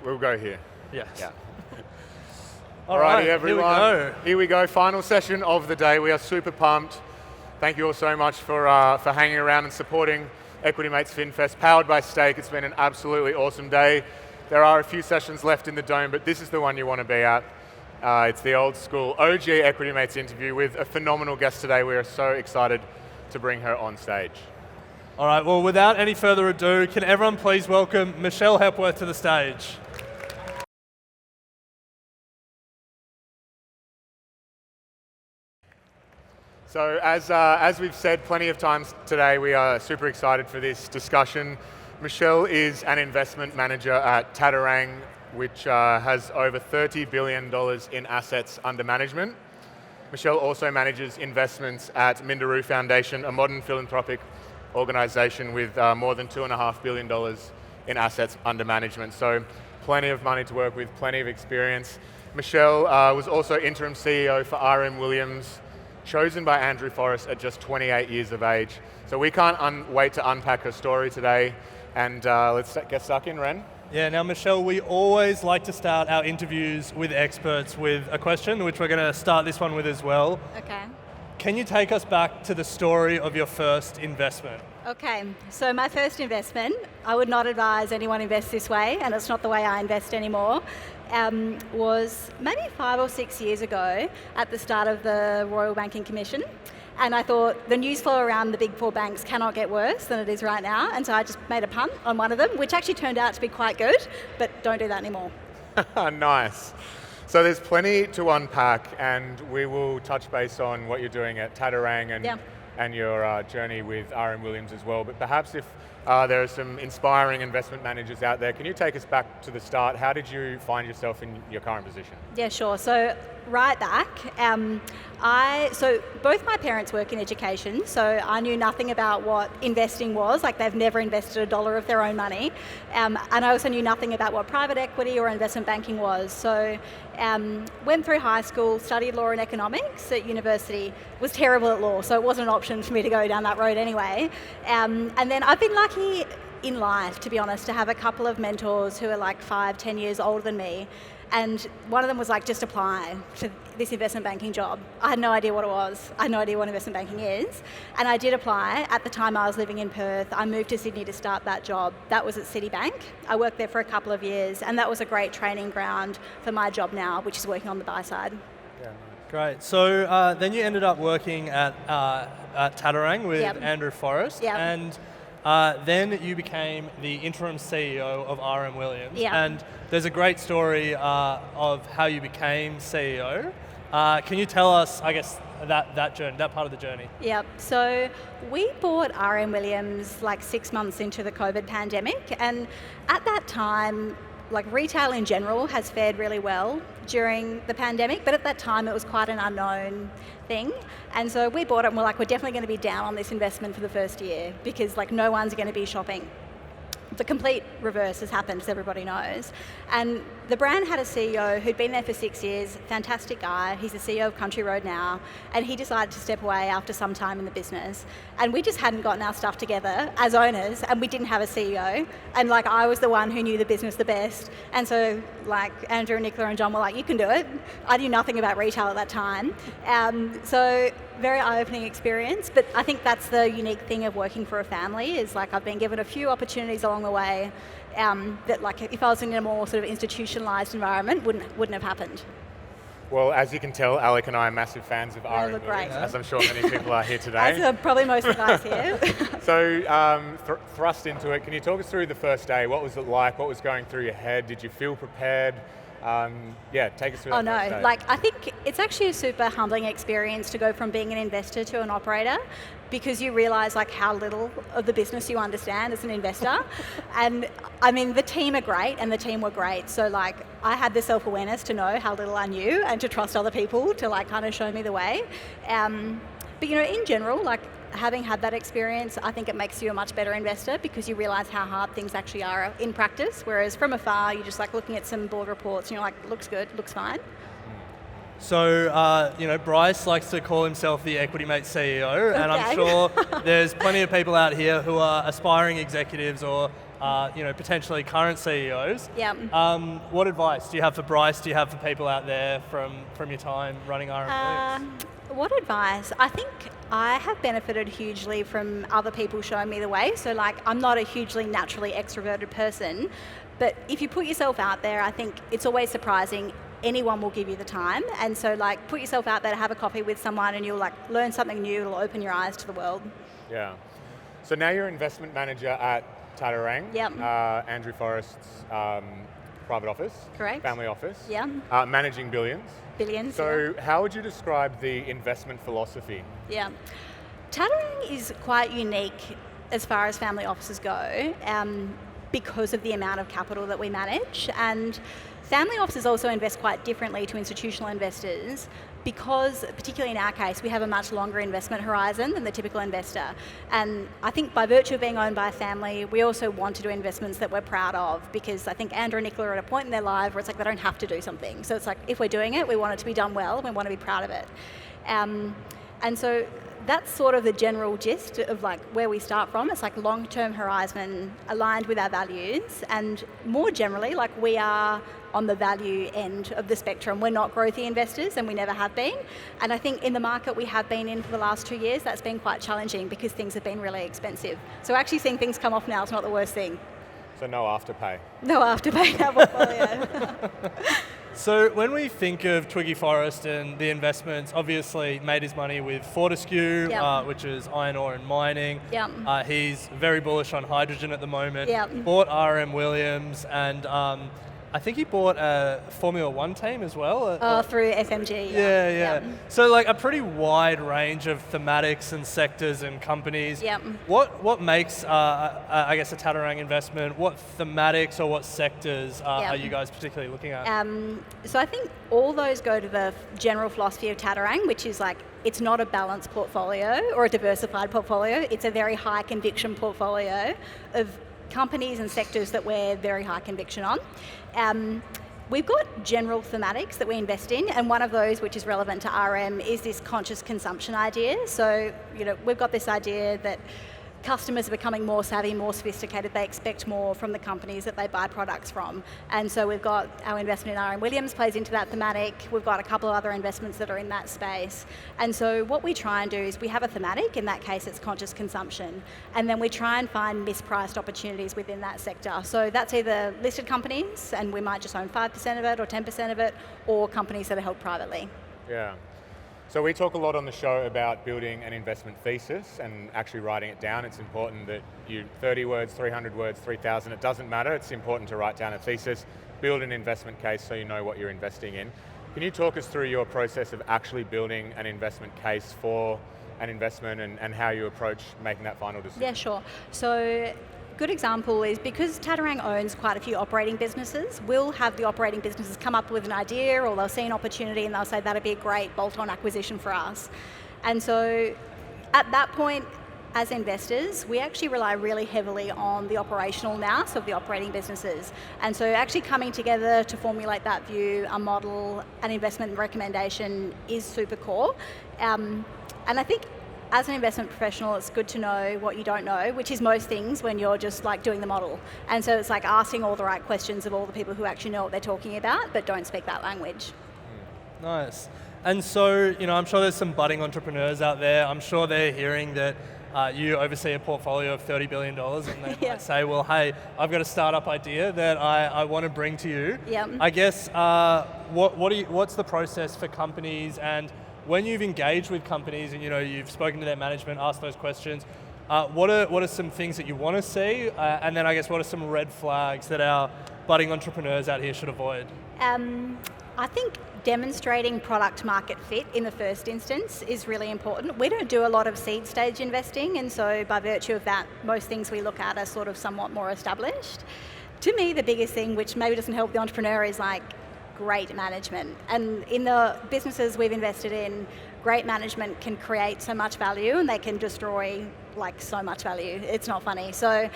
We'll go here. Yes. Yeah. Alrighty, everyone. Here we go. Final session of the day. We are super pumped. Thank you all so much for hanging around and supporting Equity Mates FinFest, powered by Stake. It's been an absolutely awesome day. There are a few sessions left in the dome, but this is the one you want to be at. It's the old school OG Equity Mates interview with a phenomenal guest today. We are so excited to bring her on stage. All right, well, without any further ado, can everyone please welcome Michelle Hepworth to the stage. So as we've said plenty of times today, we are super excited for this discussion. Michelle is an investment manager at Tatarang, which has over $30 billion in assets under management. Michelle also manages investments at Minderoo Foundation, a modern philanthropic organisation with more than $2.5 billion in assets under management. So plenty of money to work with, plenty of experience. Michelle was also interim CEO for RM Williams, chosen by Andrew Forrest at just 28 years of age. So we can't wait to unpack her story today. And let's get stuck in, Ren. Yeah, now Michelle, we always like to start our interviews with experts with a question, which we're going to start this one with as well. Okay. Can you take us back to the story of your first investment? Okay, so my first investment, I would not advise anyone invest this way, and it's not the way I invest anymore, was maybe 5 or 6 years ago at the start of the Royal Banking Commission. And I thought the news flow around the big four banks cannot get worse than it is right now. And so I just made a punt on one of them, which actually turned out to be quite good, but don't do that anymore. Nice. So there's plenty to unpack, and we will touch base on what you're doing at Tatarang and your journey with RM Williams as well. But perhaps if there are some inspiring investment managers out there, can you take us back to the start? How did you find yourself in your current position? Yeah, sure. So right back, so both my parents work in education, so I knew nothing about what investing was. Like, they've never invested a dollar of their own money. And I also knew nothing about what private equity or investment banking was. So went through high school, studied law and economics at university, was terrible at law, so it wasn't an option for me to go down that road anyway. And then I've been lucky in life, to be honest, to have a couple of mentors who are like 5-10 years older than me. And one of them was like, just apply to this investment banking job. I had no idea what it was. I had no idea what investment banking is. And I did apply. At the time I was living in Perth. I moved to Sydney to start that job. That was at Citibank. I worked there for a couple of years, and that was a great training ground for my job now, which is working on the buy side. Yeah, great. So then you ended up working at Tatarang with Andrew Forrest. Yep. And then you became the interim CEO of RM Williams. Yep. And there's a great story of how you became CEO. Can you tell us, I guess, that journey, that part of the journey? Yep. So we bought RM Williams like 6 months into the COVID pandemic, and at that time, like, retail in general has fared really well during the pandemic, but at that time it was quite an unknown thing. And so we bought it and we're like, we're definitely going to be down on this investment for the first year because like no one's going to be shopping. The complete reverse has happened, as everybody knows. And the brand had a CEO who'd been there for 6 years, fantastic guy. He's the CEO of Country Road now, and he decided to step away after some time in the business. And we just hadn't gotten our stuff together as owners, and we didn't have a CEO. And like, I was the one who knew the business the best. And so like Andrew, Nicola and John were like, you can do it. I knew nothing about retail at that time. So very eye-opening experience, but I think that's the unique thing of working for a family is like I've been given a few opportunities along the way that like if I was in a more sort of institutionalized environment wouldn't have happened. Well, as you can tell, Alec and I are massive fans of RM look Williams, great. as I'm sure many people are here today. As probably most of us here. So thrust into it, can you talk us through the first day? What was it like? What was going through your head? Did you feel prepared? Take us through that first day. Like I think it's actually a super humbling experience to go from being an investor to an operator, because you realise like how little of the business you understand as an investor. And I mean, the team are great and the team were great. So like I had the self-awareness to know how little I knew and to trust other people to like kind of show me the way. But you know, in general, like having had that experience, I think it makes you a much better investor because you realise how hard things actually are in practice. Whereas from afar, you're just like looking at some board reports and you're like, looks good, looks fine. So, Bryce likes to call himself the Equity Mates CEO, and I'm sure there's plenty of people out here who are aspiring executives or potentially current CEOs. Yeah. What advice do you have for Bryce? Do you have for people out there from your time running RM? What advice? I think I have benefited hugely from other people showing me the way. So I'm not a hugely naturally extroverted person, but if you put yourself out there, I think it's always surprising. Anyone will give you the time. And so put yourself out there to have a coffee with someone and you'll learn something new. It'll open your eyes to the world. Yeah. So now you're investment manager at Tatarang. Yep. Andrew Forrest's private office. Correct. Family office. Yeah. Managing billions. Billions. So how would you describe the investment philosophy? Yeah. Tatarang is quite unique as far as family offices go because of the amount of capital that we manage. And family offices also invest quite differently to institutional investors because, particularly in our case, we have a much longer investment horizon than the typical investor. And I think by virtue of being owned by a family, we also want to do investments that we're proud of because I think Andrew and Nicola are at a point in their life where it's they don't have to do something. So it's if we're doing it, we want it to be done well, we want to be proud of it. And so that's sort of the general gist of where we start from. It's long-term horizon aligned with our values, and more generally, we are on the value end of the spectrum. We're not growthy investors, and we never have been. And I think in the market we have been in for the last 2 years, that's been quite challenging because things have been really expensive. So actually seeing things come off now is not the worst thing. So no afterpay. No afterpay in our portfolio. So when we think of Twiggy Forrest and the investments, obviously made his money with Fortescue, Yep. which is iron ore and mining. Yep. He's very bullish on hydrogen at the moment. Yep. Bought RM Williams, and I think he bought a Formula One team as well. Through FMG. Yeah. So a pretty wide range of thematics and sectors and companies. Yep. What makes, I guess, a Tatarang investment? What thematics or what sectors are you guys particularly looking at? So I think all those go to the general philosophy of Tatarang, which is it's not a balanced portfolio or a diversified portfolio. It's a very high conviction portfolio of companies and sectors that we're very high conviction on. We've got general thematics that we invest in, and one of those, which is relevant to RM, is this conscious consumption idea. So, we've got this idea that customers are becoming more savvy, more sophisticated. They expect more from the companies that they buy products from. And so we've got our investment in RM Williams plays into that thematic. We've got a couple of other investments that are in that space. And so what we try and do is we have a thematic, in that case it's conscious consumption, and then we try and find mispriced opportunities within that sector. So that's either listed companies, and we might just own 5% of it or 10% of it, or companies that are held privately. Yeah. So we talk a lot on the show about building an investment thesis and actually writing it down. It's important that 30 words, 300 words, 3,000, it doesn't matter. It's important to write down a thesis, build an investment case so you know what you're investing in. Can you talk us through your process of actually building an investment case for an investment and how you approach making that final decision? Yeah, sure. So good example is because Tatarang owns quite a few operating businesses, we'll have the operating businesses come up with an idea, or they'll see an opportunity and they'll say that'd be a great bolt-on acquisition for us. And so at that point, as investors, we actually rely really heavily on the operational nous of the operating businesses. And so actually coming together to formulate that view, a model, an investment recommendation is super core. And I think as an investment professional, it's good to know what you don't know, which is most things when you're just doing the model. And so it's asking all the right questions of all the people who actually know what they're talking about, but don't speak that language. Nice. And so, I'm sure there's some budding entrepreneurs out there. I'm sure they're hearing that you oversee a portfolio of $30 billion, and they might say, well, hey, I've got a startup idea that I want to bring to you. Yep. I guess, what's the process for companies, and when you've engaged with companies and you've spoken to their management, asked those questions, what are some things that you want to see, and then I guess what are some red flags that our budding entrepreneurs out here should avoid? I think demonstrating product market fit in the first instance is really important. We don't do a lot of seed stage investing, and so by virtue of that, most things we look at are sort of somewhat more established. To me, the biggest thing, which maybe doesn't help the entrepreneur, is great management. And in the businesses we've invested in, great management can create so much value and they can destroy so much value. It's not funny. So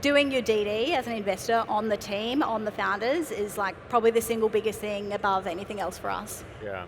doing your DD as an investor on the team, on the founders, is probably the single biggest thing above anything else for us. Yeah.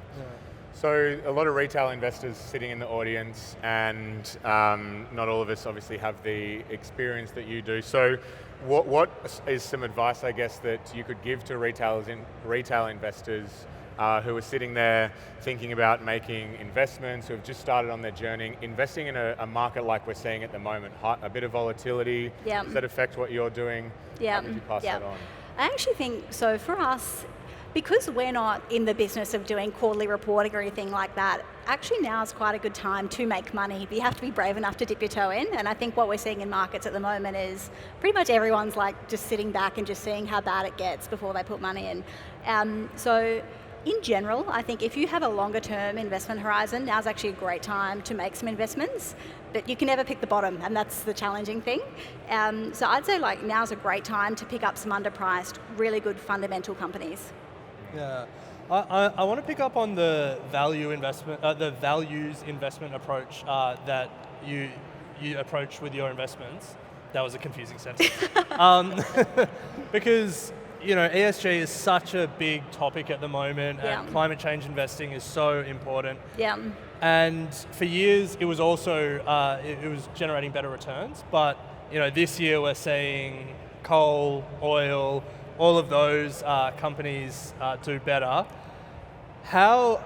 So a lot of retail investors sitting in the audience, and not all of us obviously have the experience that you do. So what is some advice, I guess, that you could give to retail investors who are sitting there thinking about making investments, who have just started on their journey, investing in a market like we're seeing at the moment, a bit of volatility? Yeah. Does that affect what you're doing? Yeah. How would you pass that on? I actually think, so for us, because we're not in the business of doing quarterly reporting or anything like that, actually now is quite a good time to make money, but you have to be brave enough to dip your toe in. And I think what we're seeing in markets at the moment is pretty much everyone's like just sitting back and just seeing how bad it gets before they put money in. So in general, I think if you have a longer term investment horizon, now's actually a great time to make some investments, but you can never pick the bottom, and that's the challenging thing. So I'd say like now's a great time to pick up some underpriced, really good fundamental companies. Yeah, I want to pick up on the values investment approach that you approach with your investments. That was a confusing sentence. Because ESG is such a big topic at the moment, and climate change investing is so important. Yeah. And for years, it was also it was generating better returns. But this year we're seeing coal, oil, all of those companies do better. How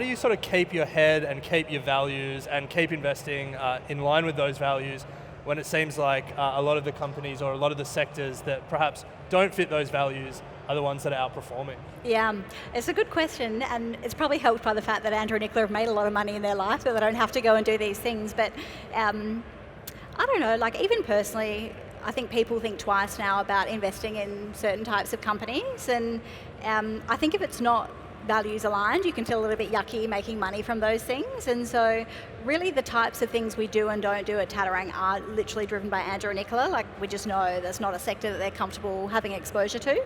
do you sort of keep your head and keep your values and keep investing in line with those values when it seems like a lot of the companies or a lot of the sectors that perhaps don't fit those values are the ones that are outperforming? Yeah, it's a good question, and it's probably helped by the fact that Andrew and Nicola have made a lot of money in their life, that they don't have to go and do these things. But I don't know, like even personally, I think people think twice now about investing in certain types of companies, and I think if it's not values aligned, you can feel a little bit yucky making money from those things. And so really the types of things we do and don't do at Tatarang are literally driven by Andrew and Nicola. Like we just know that's not a sector that they're comfortable having exposure to.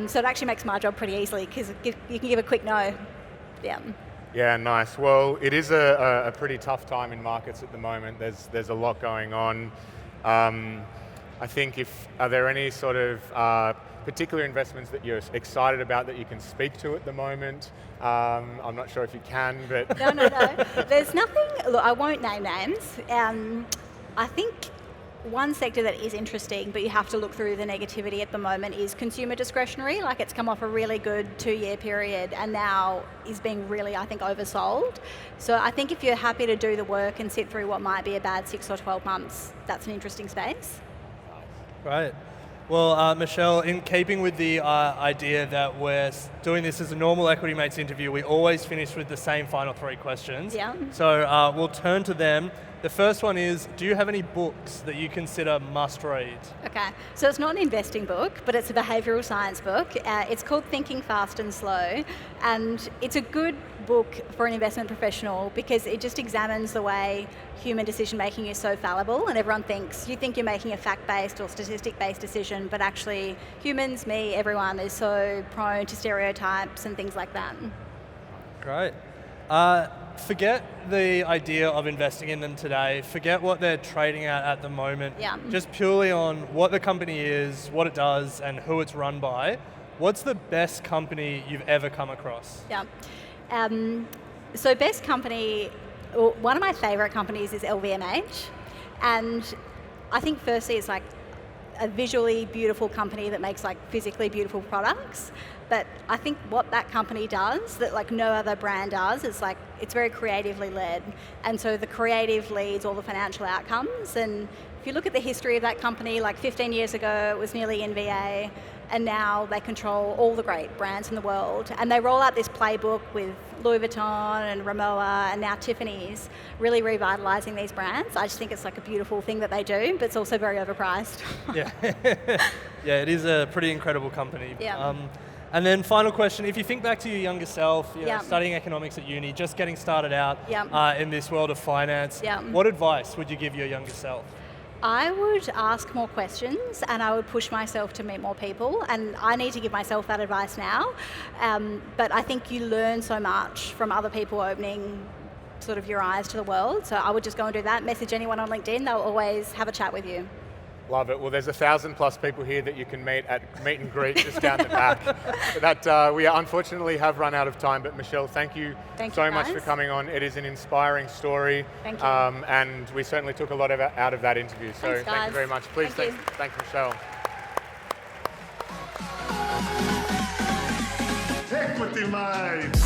So it actually makes my job pretty easily because you can give a quick no. Yeah. Yeah, nice. Well, it is a pretty tough time in markets at the moment. There's a lot going on. I think are there any sort of particular investments that you're excited about that you can speak to at the moment? I'm not sure if you can, but... No. There's nothing, look, I won't name names. I think one sector that is interesting, but you have to look through the negativity at the moment, is consumer discretionary. Like it's come off a really good 2-year period and now is being really, I think, oversold. So I think if you're happy to do the work and sit through what might be a bad 6 or 12 months, that's an interesting space. Right. Well, Michelle, in keeping with the idea that we're doing this as a normal Equity Mates interview, we always finish with the same final 3 questions. Yeah. So we'll turn to them. The first one is, do you have any books that you consider must read? Okay, so it's not an investing book, but it's a behavioural science book. It's called Thinking Fast and Slow, and it's a good book for an investment professional because it just examines the way human decision making is so fallible, and everyone you think you're making a fact-based or statistic-based decision, but actually humans, me, everyone is so prone to stereotypes and things like that. Great. Forget the idea of investing in them today. Forget what they're trading at the moment. Yeah. Just purely on what the company is, what it does, and who it's run by. What's the best company you've ever come across? Yeah. So best company, one of my favourite companies is LVMH. And I think firstly it's like a visually beautiful company that makes like physically beautiful products. But I think what that company does that like no other brand does is like it's very creatively led, and so the creative leads all the financial outcomes. And if you look at the history of that company, like 15 years ago it was nearly NVA, and now they control all the great brands in the world, and they roll out this playbook with Louis Vuitton and Rimowa and now Tiffany's, really revitalising these brands. I just think it's like a beautiful thing that they do, but it's also very overpriced. Yeah, yeah, it is a pretty incredible company. Yeah. And then final question, if you think back to your younger self, studying economics at uni, just getting started out in this world of finance, what advice would you give your younger self? I would ask more questions and I would push myself to meet more people, and I need to give myself that advice now. But I think you learn so much from other people opening sort of your eyes to the world, so I would just go and do that, message anyone on LinkedIn, they'll always have a chat with you. Love it. Well, there's 1,000+ people here that you can meet at meet and greet just down the back. That we unfortunately have run out of time, but Michelle, thank you so much for coming on. It is an inspiring story. Thank you. And we certainly took a lot out of that interview. So Thanks, thank you very much. Please thank Michelle. Equity mind.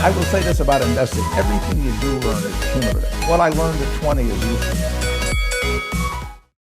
I will say this about investing. Everything you do learn is cumulative. What I learned at 20 is useful.